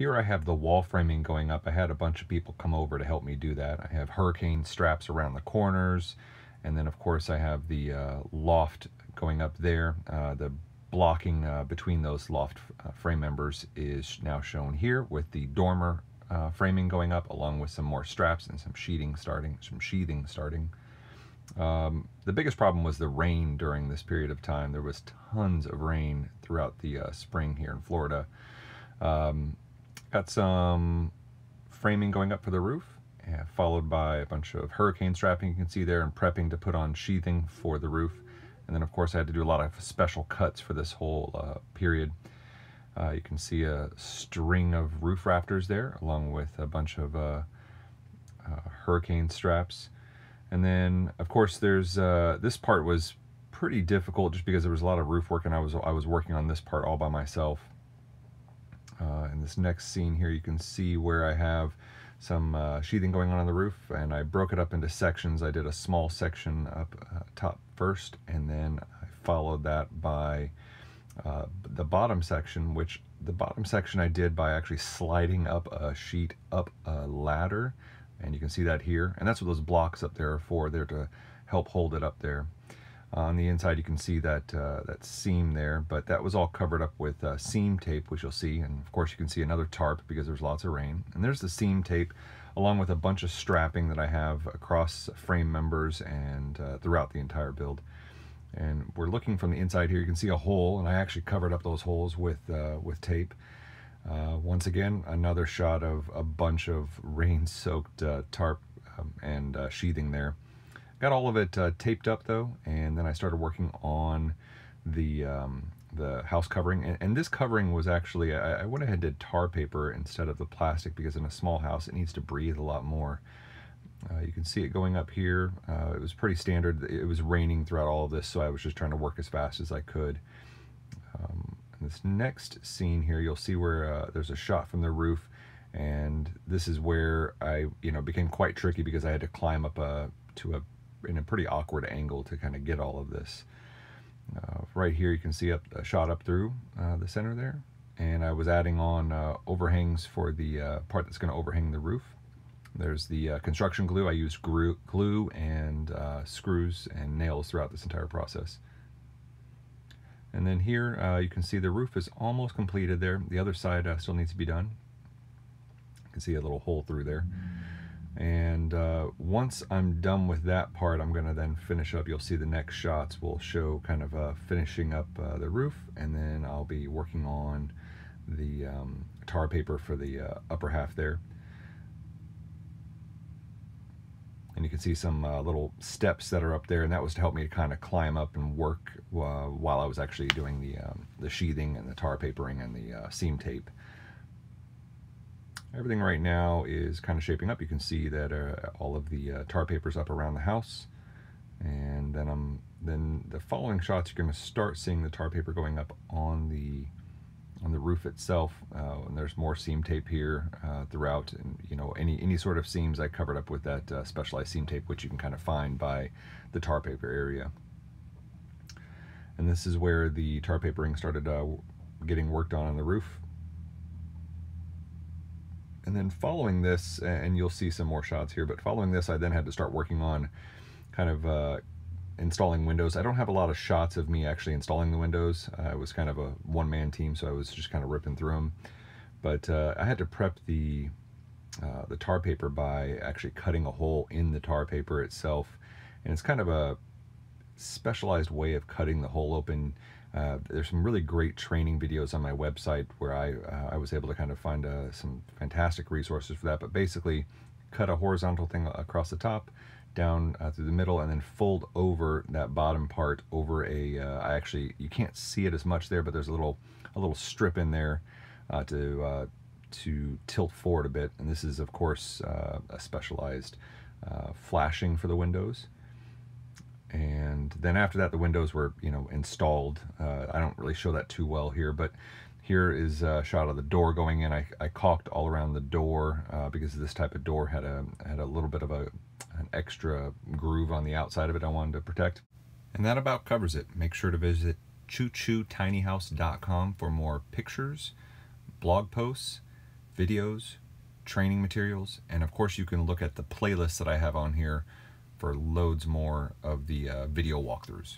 Here I have the wall framing going up. I had a bunch of people come over to help me do that. I have hurricane straps around the corners, and then of course I have the loft going up there. The blocking between those loft frame members is now shown here with the dormer framing going up, along with some more straps and some sheathing starting. The biggest problem was the rain during this period of time. There was tons of rain throughout the spring here in Florida. Got some framing going up for the roof, followed by a bunch of hurricane strapping you can see there, and prepping to put on sheathing for the roof. And then of course I had to do a lot of special cuts for this whole period. You can see a string of roof rafters there, along with a bunch of hurricane straps. And then of course there's this part was pretty difficult just because there was a lot of roof work, and I was working on this part all by myself. In this next scene here, you can see where I have some sheathing going on the roof, and I broke it up into sections. I did a small section up top first, and then I followed that by the bottom section, which the bottom section I did by actually sliding up a sheet up a ladder, and you can see that here, and that's what those blocks up there are for. They're to help hold it up there. On the inside you can see that that seam there, but that was all covered up with seam tape, which you'll see, and of course you can see another tarp because there's lots of rain. And there's the seam tape, along with a bunch of strapping that I have across frame members and throughout the entire build. And we're looking from the inside here, you can see a hole, and I actually covered up those holes with tape. Once again, another shot of a bunch of rain-soaked tarp and sheathing there. Got all of it taped up though, and then I started working on the house covering. And this covering was actually, I went ahead and did tar paper instead of the plastic, because in a small house it needs to breathe a lot more. You can see it going up here. It was pretty standard. It was raining throughout all of this, so I was just trying to work as fast as I could. In this next scene here, you'll see where there's a shot from the roof, and this is where I became quite tricky, because I had to climb up in a pretty awkward angle to kind of get all of this. Right here you can see a shot up through the center there, and I was adding on overhangs for the part that's going to overhang the roof. There's the construction glue. I used glue and screws and nails throughout this entire process. And then here you can see the roof is almost completed there. The other side still needs to be done. You can see a little hole through there. And once I'm done with that part, I'm going to then finish up. You'll see the next shots will show kind of finishing up the roof, and then I'll be working on the tar paper for the upper half there. And you can see some little steps that are up there, and that was to help me to kind of climb up and work while I was actually doing the sheathing and the tar papering and the seam tape. Everything right now is kind of shaping up. You can see that all of the tar paper's up around the house, and then the following shots you're going to start seeing the tar paper going up on the roof itself. And there's more seam tape here throughout, and any sort of seams I covered up with that specialized seam tape, which you can kind of find by the tar paper area. And this is where the tar papering started getting worked on the roof. And then following this, and you'll see some more shots here, but following this I then had to start working on kind of installing windows. I don't have a lot of shots of me actually installing the windows. It was kind of a one-man team, so I was just kind of ripping through them. But I had to prep the tar paper by actually cutting a hole in the tar paper itself. And it's kind of a specialized way of cutting the hole open. There's some really great training videos on my website where I was able to kind of find some fantastic resources for that. But basically, cut a horizontal thing across the top, down through the middle, and then fold over that bottom part over you can't see it as much there, but there's a little strip in there to tilt forward a bit. And this is of course a specialized flashing for the windows. And then after that, the windows were installed. I don't really show that too well here, but here is a shot of the door going in. I caulked all around the door because this type of door had a little bit of an extra groove on the outside of it I wanted to protect. And that about covers it. Make sure to visit choochootinyhouse.com for more pictures, blog posts, videos, training materials, and of course you can look at the playlists that I have on here for loads more of the video walkthroughs.